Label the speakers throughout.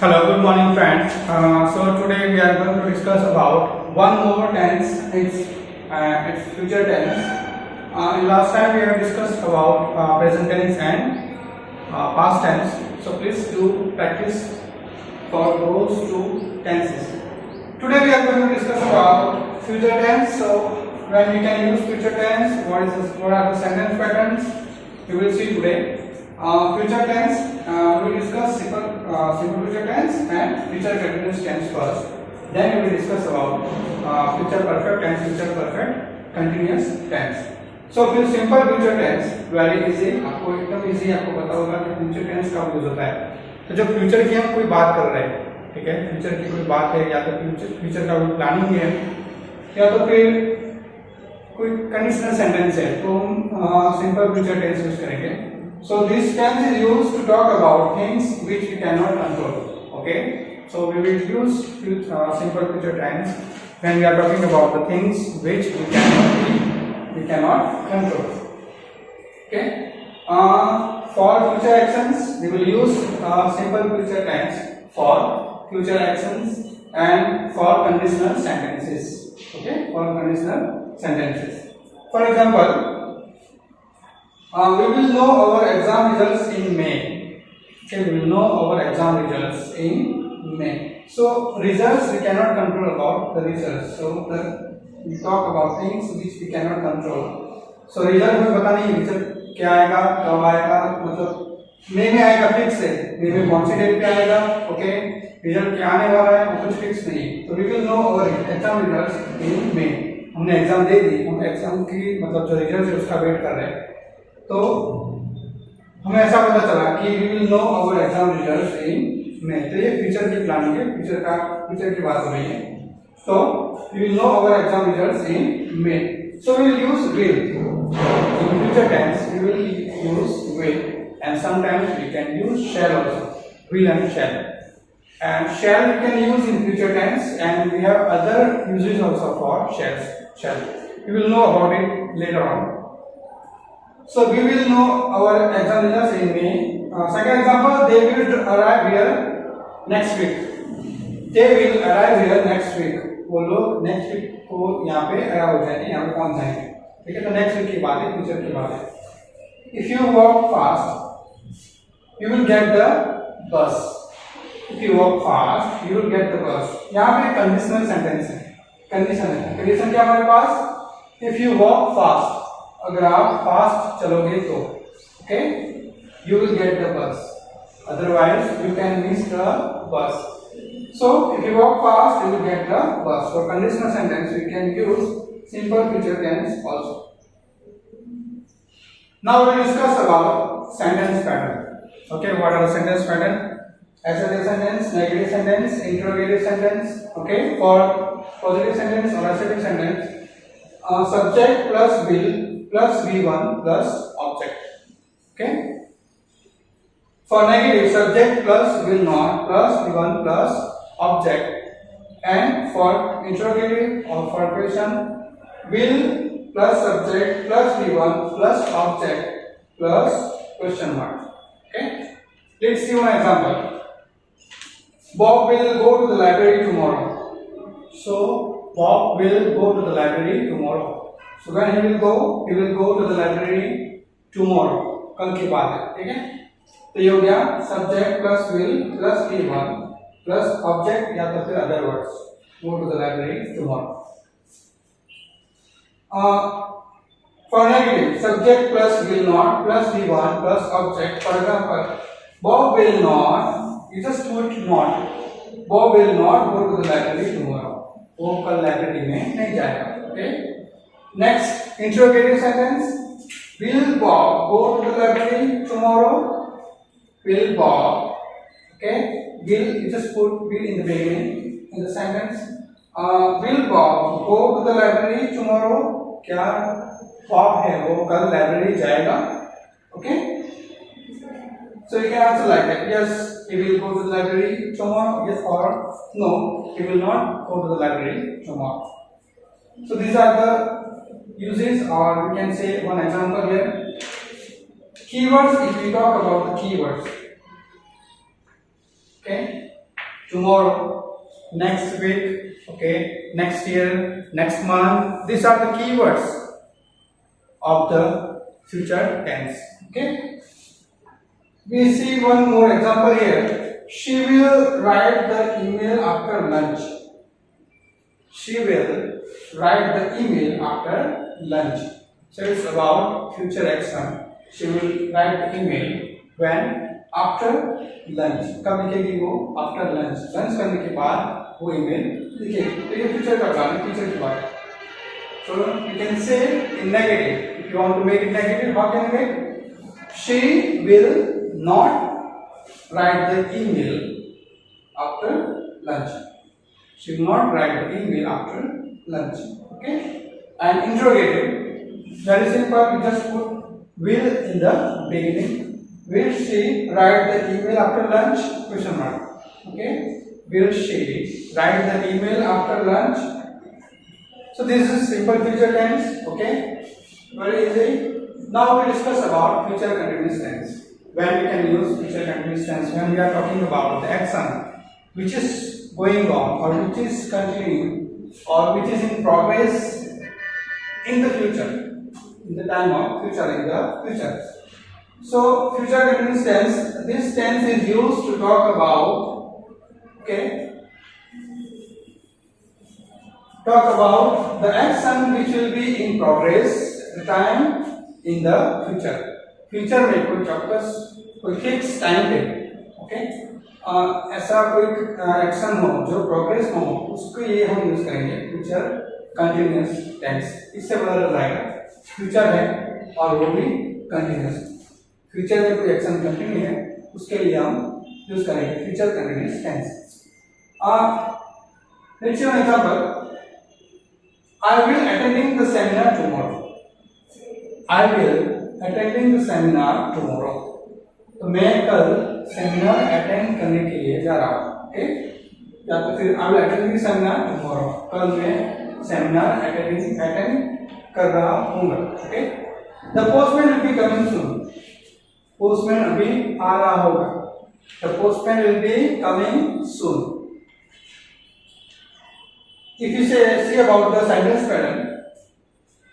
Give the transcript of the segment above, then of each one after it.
Speaker 1: Hello, good morning friends. So today we are going to discuss about one more tense. It's future tense. In last time we have discussed about present tense and past tense. So please do practice for those two tenses. Today we are going to discuss about future tense. So when we can use future tense, what are the sentence patterns? We will see today. Future tense, we will discuss simple future tense and future continuous tense first. Then we will discuss about future perfect and future perfect continuous tense. So फिर simple future tense very easy, आपको एकदम easy आपको पता होगा कि future tense कब use होता है. तो जब future की हम कोई बात कर रहे हैं, ठीक है, future की कोई बात है या तो future का कोई प्लानिंग है या तो फिर कोई कंडीशनल सेंटेंस है तो हम सिंपल फ्यूचर टेंस यूज करेंगे. So this tense is used to talk about things which we cannot control. Okay, so we will use simple future tense when we are talking about the things which we cannot control. Okay, for future actions we will use simple future tense for future actions and for conditional sentences. Okay, for conditional sentences. For example, we will know our exam results in May. Okay, we will know our exam results in May. So results we cannot control about the results. So we talk about things which we cannot control. So result हमें पता नहीं result क्या आएगा, कब आएगा, मतलब May में आएगा फिक्स है, May में कौन सी डेट पे आएगा, okay, result क्या आने वाला है वो कुछ फिक्स नहीं. तो we will know our exam results in May. हमने एग्जाम दे दी, हम एग्जाम की मतलब जो रिजल्ट है उसका वेट कर रहे हैं. तो हमें ऐसा पता चला कि we will know our exam results in May. तो ये फ्यूचर की प्लानिंग है, फ्यूचर की बात हो रही है. तो we will know our exam results in May. So we will use will. In future tense we will use will and sometimes we can use shall also. Will and shall. And shall we can use in future tense and we have other uses also for shall. We will know about it later on. So we will know our exam results in May. Second example, they will arrive here next week. They will arrive here next week. वो लोग next week को यहाँ पे arrive हो जाएंगे, यहाँ पे पहुँच जाएंगे. ठीक है, तो next week की बात है, future की बात है. If you walk fast, you will get the bus. If you walk fast, you will get the bus. यहाँ पे conditional sentence है. Condition क्या हमारे पास? If you walk fast. अगर आप फास्ट चलोगे तो okay you will get the bus, otherwise you can miss the bus. So if you walk fast you will get the bus. For conditional sentence we can use simple future tense also. Now we will discuss about sentence pattern. Okay, what are the sentence pattern? assertive sentence, negative sentence, interrogative sentence. Okay, for positive sentence or assertive sentence, subject plus will plus V1 plus object. Okay. For negative, subject plus will not plus V1 plus object. And for interrogative or for question, will plus subject plus V1 plus object plus question mark. Okay. Let's see one example. Bob will go to the library tomorrow. So Bob will go to the library tomorrow. So when he will go to the library tomorrow. कल की बात है, ठीक है. तो ये हो गया subject plus will plus V1 plus object या तो फिर other words. Go to the library tomorrow. For negative, subject plus will not plus V1 plus object. For example, Bob will not. You just put not. Bob will not go to the library tomorrow. वो कल library में नहीं जाएगा. Okay. Next, interrogative sentence. Will Bob go to the library tomorrow? Will Bob? Okay. Will, you just put will in the beginning in the sentence. Will Bob go to the library tomorrow? क्या Bob है वो कल library जाएगा? Okay. So you can answer like that. Yes, he will go to the library tomorrow. Yes or no, he will not go to the library tomorrow. So these are the uses, or we can say one example here. Keywords, if we talk about the keywords, okay, tomorrow, next week, okay, next year, next month. These are the keywords of the future tense. Okay. We see one more example here. She will write the email after lunch. She will write the email after lunch. So it's about future action. She will write the email when? After lunch. कब लिखेगी वो? After lunch. Lunch करने के बाद वो email लिखेगी. तो ये future का काम है, future की बात. So you can say in negative. If you want to make it negative, how can you make? She will not write the email after lunch. She will not write the email after lunch. Okay? And interrogative. Very simple. You just put will in the beginning. Will she write the email after lunch? Question mark. Okay? Will she write the email after lunch? So this is simple future tense. Okay? Very easy. Now we discuss about future continuous tense. When we can use future continuous tense when we are talking about the action which is going on or which is continuing or which is in progress in the future, in the time of future, in the future. So future continuous tense, this tense is used to talk about, okay, talk about the action which will be in progress, the time in the future. Future में कोई चौकस कोई fix time पे, okay, ऐसा कोई action हो जो progress में हो, उसको ये हम यूज करेंगे फ्यूचर कंटिन्यूअस टेंस. इससे पता चल जाएगा फ्यूचर है और वो भी कंटिन्यूअस. फ्यूचर में कोई एक्शन कंटिन्यू है उसके लिए हम यूज करेंगे future continuous tense. Let's see an example. I will attending the seminar tomorrow. I will attending the seminar tomorrow. तो मैं कल सेमिनार अटेंड करने के लिए जा रहा हूँ. ओके, या तो फिर I will attending the seminar tomorrow. कल मैं सेमिनार अटेंड कर रहा हूँगा. Okay. The postman will be coming soon. postman अभी आ रहा होगा. The postman will be coming soon. If you see about the sentence pattern,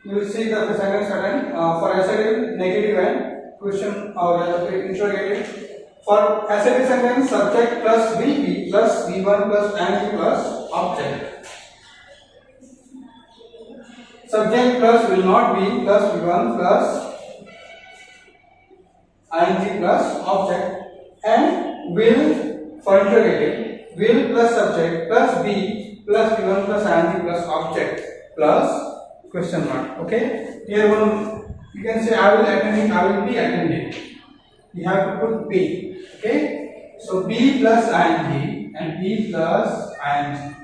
Speaker 1: you will see the sentence pattern for assertive, negative and question or interrogative. For assertive sentence, subject plus will be plus V1 plus ing plus object. Subject plus will not be plus V1 plus ing plus object. And will for interrogative, will plus subject plus be plus V1 plus ing plus object plus question mark. Okay, here one you can say I will attending, I will be attending. You have to put B. Okay, so B plus ing and B plus ing.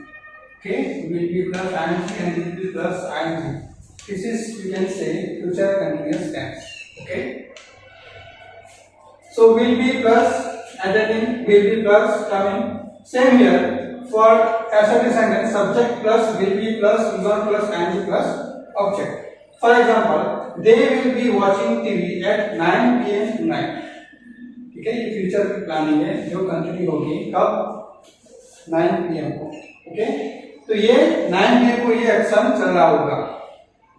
Speaker 1: Okay, will be plus ing and will be plus ing. This is you can say future continuous tense. Okay, so will be plus attending, will be plus coming. Same here. For assertive sentence, subject plus will be plus V1 plus ing plus object. For example, they will be watching TV at 9 PM tonight. ठीक है, ये future की planning है जो continue होगी कब? 9 PM को. Okay, तो ये 9 PM को ये एक्शन चल रहा होगा.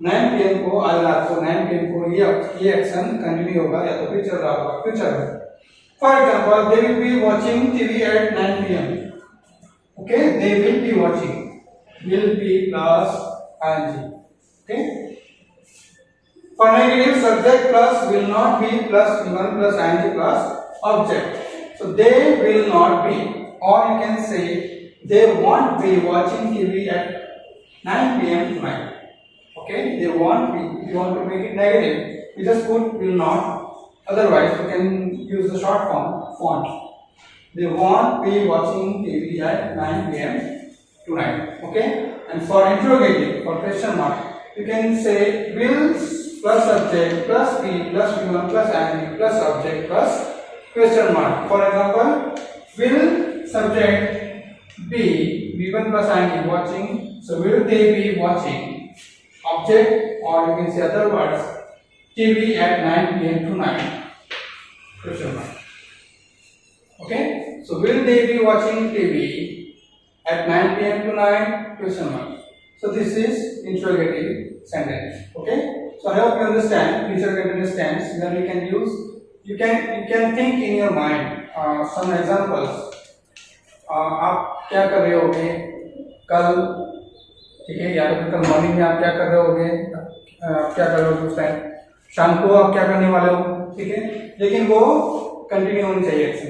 Speaker 1: 9 PM को आज रात को 9 PM को ये एक्शन कंटिन्यू होगा या तो फिर चल रहा होगा फ्यूचर में. For example, they will be watching TV at 9 PM. Okay, they will be watching. Will be plus ing. Okay. For negative, subject plus will not be plus V1 plus ing plus object. So they will not be, or you can say they won't be watching TV at 9 PM tonight. Okay, they won't be. If you want to make it negative, you just put will not. Otherwise, you can use the short form font. They won't be watching TV at 9 PM tonight. Okay, and for interrogative, for question mark, you can say will plus subject plus be plus V1 plus ing plus object plus question mark. For example, will subject be V1 plus ing watching, so will they be watching object, or you can say other words TV at 9 PM tonight question mark. Okay, So will they be watching TV at 9 p.m. tonight? Question mark. So this is interrogative sentence. Okay. So I hope you understand future continuous tense. Then we can use, you can think in your mind some examples. आप क्या कर रहे होगे कल, ठीक है, या तो फिर कल मॉर्निंग में आप क्या कर रहे होगे, क्या कर रहे हो उस टाइम, शाम को आप क्या करने वाले हो, ठीक है, लेकिन वो कंटिन्यू होनी चाहिए ऐसे।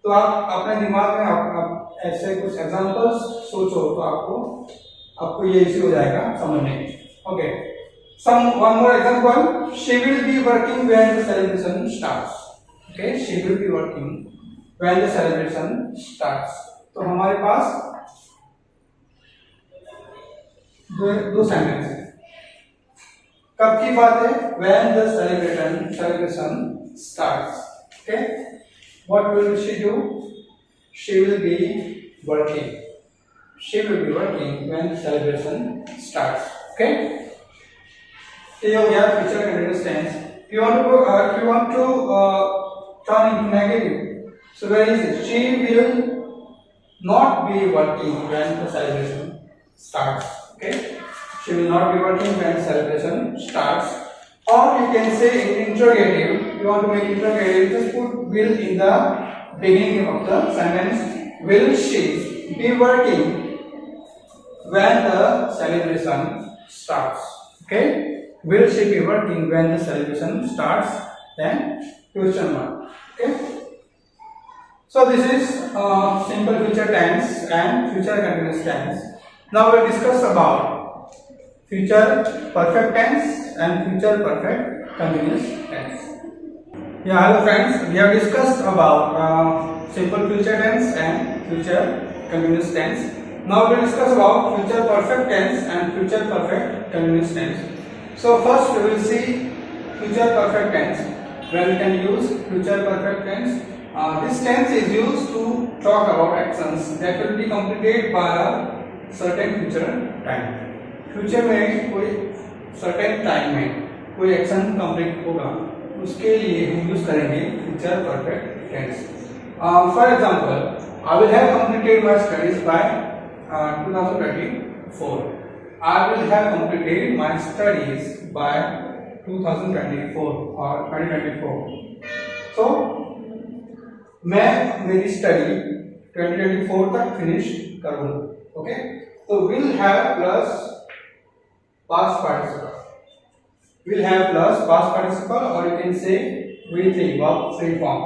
Speaker 1: तो आप अपने दिमाग में आप ऐसे कुछ एग्जांपल्स सोचो तो आपको ये इजी हो जाएगा समझने। Okay, one more example, she will be working when the celebration starts. Okay, she will be working when the celebration starts. तो हमारे पास दो सेंटेंस है। कब की बात है? When the celebration starts. Okay, what will she do? She will be working. She will be working when celebration starts. Okay, ये हो गया future continuous tense. If you want to turn into negative, so where is it? She will not be working when the celebration starts. Okay, she will not be working when celebration starts. Or you can say in interrogative, if you want to make interrogative, just put will in the beginning of the sentence. Will she be working when the celebration starts? Okay, will she be working when the celebration starts? Then question mark. Okay, so this is simple future tense and future continuous tense. Now we'll discuss about future perfect tense and future perfect continuous tense. Yeah, hello friends, we have discussed about simple future tense and future continuous tense. Now we will discuss about future perfect tense and future perfect continuous tense. So first we will see future perfect tense, where we can use future perfect tense. This tense is used to talk about actions that will be completed by a certain future time. Future में कोई certain time में कोई action complete होगा, उसके लिए हम use करेंगे future perfect tense. For example, I will have completed my studies by 2024। I will have completed my studies by 2024 और 2024। सो मैं मेरी स्टडी 2024 तक फिनिश करूंगा। ओके, तो will have plus past participle, will have plus past participle, or you can say will three, verb three form.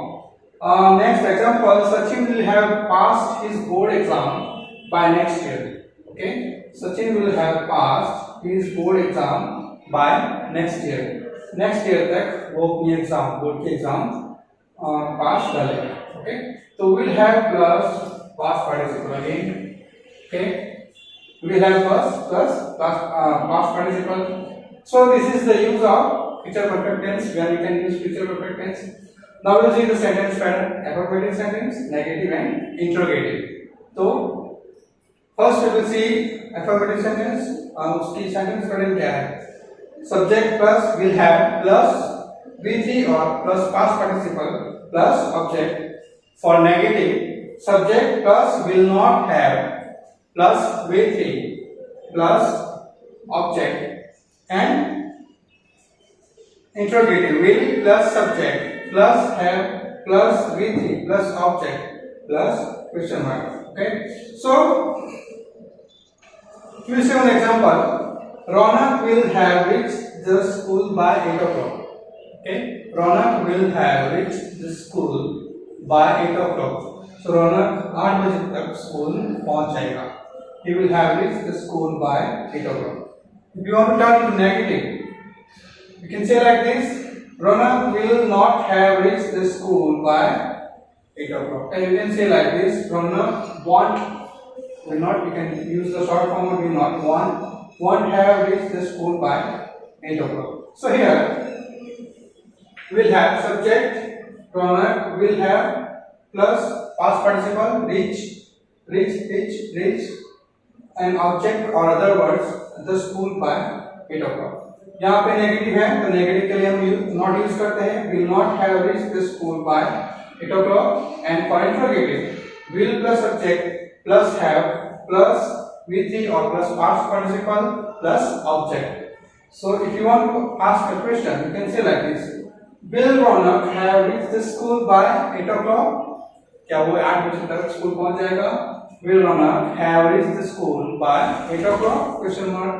Speaker 1: Next example, Sachin will have passed his board exam by next year. Okay, Sachin will have passed his board exam by next year. Next year तक वो अपनी exam, board की exam पास कर लेगा। Okay, तो will have plus past participle again. Okay, we have plus past participle. So this is the use of future perfect tense, where we can use future perfect tense. Now we will see the sentence pattern: affirmative sentence, negative and interrogative. So first we will see affirmative sentence. उसकी sentence pattern क्या है? Subject plus will have plus V3 or plus past participle plus object. For negative, subject plus will not have plus V3 plus object, and interrogative will plus subject plus have plus V3 plus object plus question mark. Okay, so we will see one example. Ronak will have reached the school by 8 o'clock. Okay, Ronak will have reached the school by 8 o'clock. So Ronak 8 बजे तक school पहुंच जाएगा। He will have reached the school by 8 o'clock. If you want to turn to negative, you can say like this: Ronak will not have reached the school by 8 o'clock. And you can say like this: Ronak will not. You can use the short form of will not. Won't have reached the school by 8 o'clock. So here we'll have subject. Ronak will have plus past participle reach, and object or other words the school by 8 o'clock. यहाँ पे negative है तो negative के लिए हम not use करते हैं, will not have reached the school by 8 o'clock. and for interrogative, will plus subject plus have plus V3 or plus past participle plus object. So if you want to ask a question, you can say like this: Will Ronak have reached the school by 8 o'clock? क्या वो 8 बजे तक school पहुंच जाएगा? Will Ronak have reached the school by 8 o'clock? Question mark.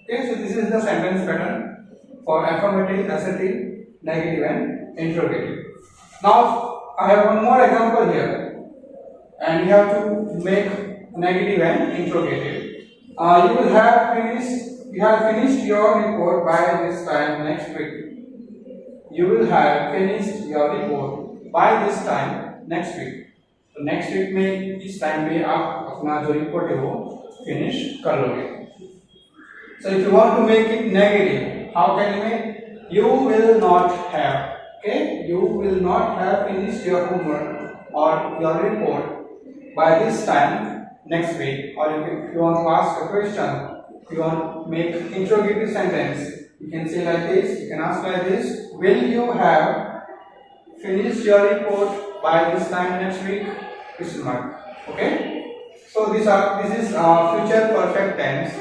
Speaker 1: Okay, so this is the sentence pattern for affirmative, assertive, negative, and interrogative. Now I have one more example here, and you have to make negative and interrogative. You have finished your report by this time next week. You will have finished your report by this time next week. तो next week में इस time पे आप अपना जो report है वो finish कर लोगे. So if you want to make it negative, how can you make? You will not have. Okay, you will not have finished your homework or your report by this time next week. Or if you want to ask a question, if you want to make interrogative sentence, you can say like this. You can ask like this: Will you have finished your report by this time next week? Question mark. Okay. So this is future perfect tense,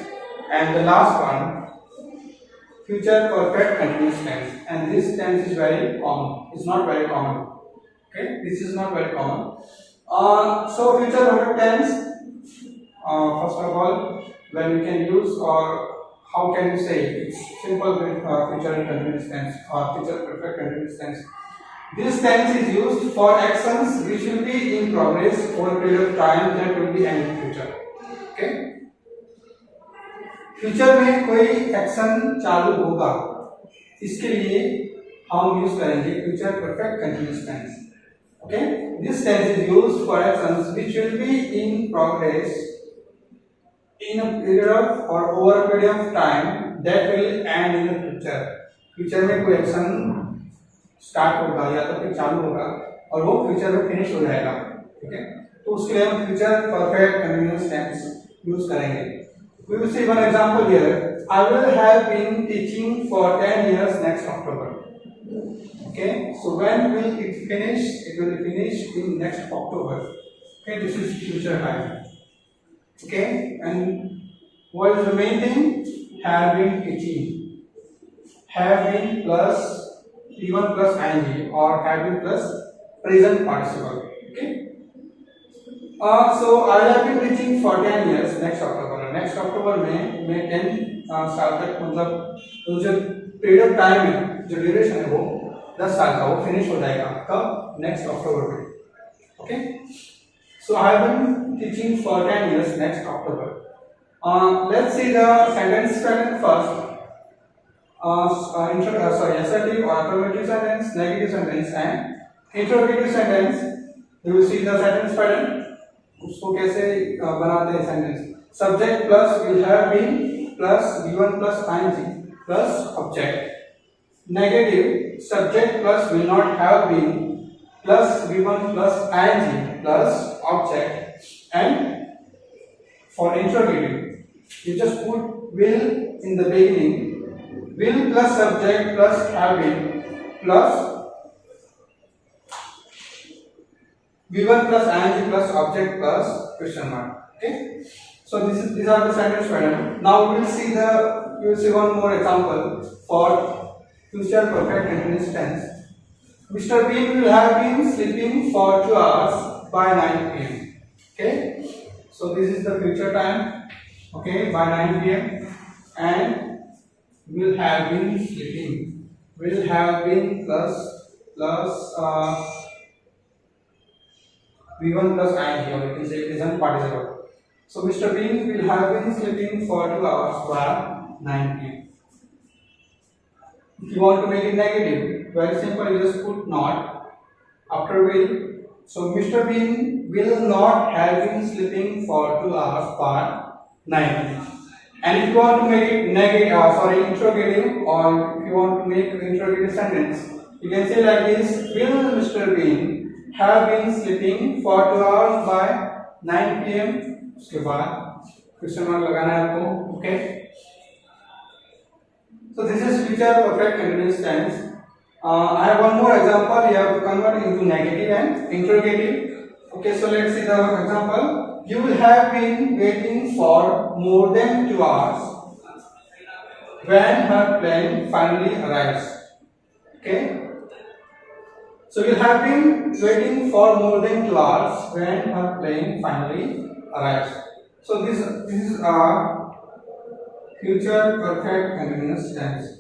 Speaker 1: and the last one, future perfect continuous tense. And this tense is very common. It's not very common. Okay. This is not very common. So future perfect tense. First of all, when we can use, or how can you say it? It's simple with future continuous tense or future perfect continuous tense. This tense is used for actions which will be in progress over a period of time that will be in future. Okay? Future में कोई action चालू होगा, इसके लिए हम use करेंगे future perfect continuous tense. Okay, this tense is used for actions which will be in progress in a period of or over a period of time that will end in the future. Future में कोई action start होगा या तो फिर चालू होगा और वो फ्यूचर में फिनिश हो जाएगा. ठीक है, तो उसके लिए हम future perfect continuous tense use करेंगे. We will see one example here. I will have been teaching for 10 years next October. Okay, so when will it finish? It will finish in next October. Okay, this is future time. Okay, and what is the main thing? Have been teaching. Have been plus P1 plus ing or have been plus present participle. Okay. So I have been teaching for 10 years next October. Next October में मैं 10 साल तक, मतलब जो period of time है, जो duration है वो 10 साल का, वो फिनिश हो जाएगा कब? नेक्स्ट अक्टूबर में. Okay, so I have been teaching for 10 years next October. Let's see the sentence pattern first. Assertive or affirmative sentence, negative sentence, and interrogative sentence. You will see the sentence pattern. उसको कैसे बनाते हैं sentence? Subject plus will have been plus V1 plus ing plus object. Negative, subject plus will not have been plus V1 plus ing plus object. And for interrogative you just put will in the beginning. Will plus subject plus have been plus V1 plus ing plus object plus question mark. Okay, so these are the sentence pattern. Now we will see one more example for future perfect continuous tense. Mr. Bean will have been sleeping for 2 hours by 9 p.m. Okay, so this is the future time. Okay, by 9 p.m. and will have been sleeping. Will have been plus V1 plus ing, or you can say present participle. So Mr. Bean will have been sleeping for 2 hours by 9 p.m. If you want to make it negative, very simple, you just put not after will. So Mr. Bean will not have been sleeping for 2 hours by 9 p.m. And if you want to make it negative, interrogative, or if you want to make an interrogative sentence, you can say like this: Will Mr. Bean have been sleeping for 2 hours by 9 p.m. उसके बाद question mark लगाना है आपको. Okay, so this is future perfect continuous tense. I have one more example. You have to convert into negative and interrogative. Okay, so let's see the example. You will have been waiting for more than 2 hours when her plane finally arrives. Okay, so you have been waiting for more than 2 hours when her plane finally arrives. So this is a future perfect continuous tense.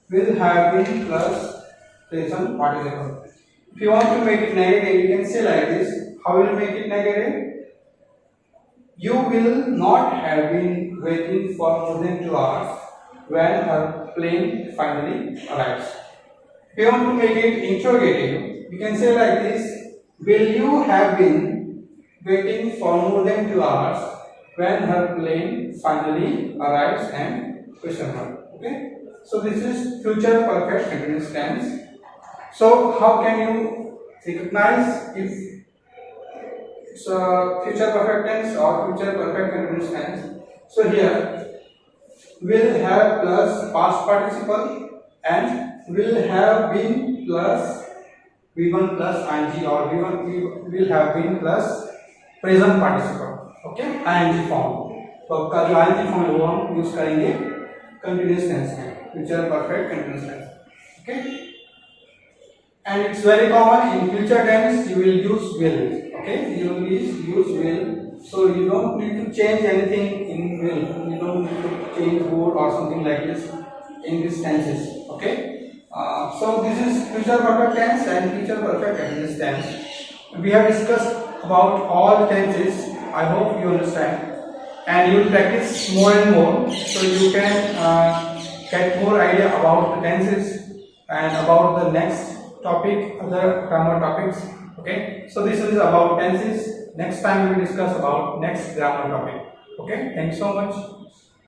Speaker 1: Will have been plus present participle. If you want to make it negative, you can say like this. How will you make it negative? You will not have been waiting for more than 2 hours when her plane finally arrives. If you want to make it interrogative, you can say like this. Will you have been waiting for more than 2 hours when her plane finally arrives and question mark. Okay. So this is future perfect continuous tense. So how can you recognize if it's a future perfect tense or future perfect continuous tense? So here will have plus past participle and will have been plus V1 plus ing or V1 will have been plus present participle. Okay, ing form. तो आपका जो ing form है वो हम use करेंगे continuous tense में, future perfect continuous tense. Okay, and it's very common in future tense you will use will. Okay, you will use will, so you don't need to change anything in will. You don't need to change word or something like this in these tenses. Okay, so this is future perfect tense and future perfect continuous tense. We have discussed about all the tenses. I hope you understand, and you will practice more and more, so you can get more idea about the tenses and about the next topic, other grammar topics. Okay, so this is about tenses. Next time we will discuss about next grammar topic. Okay, thanks so much.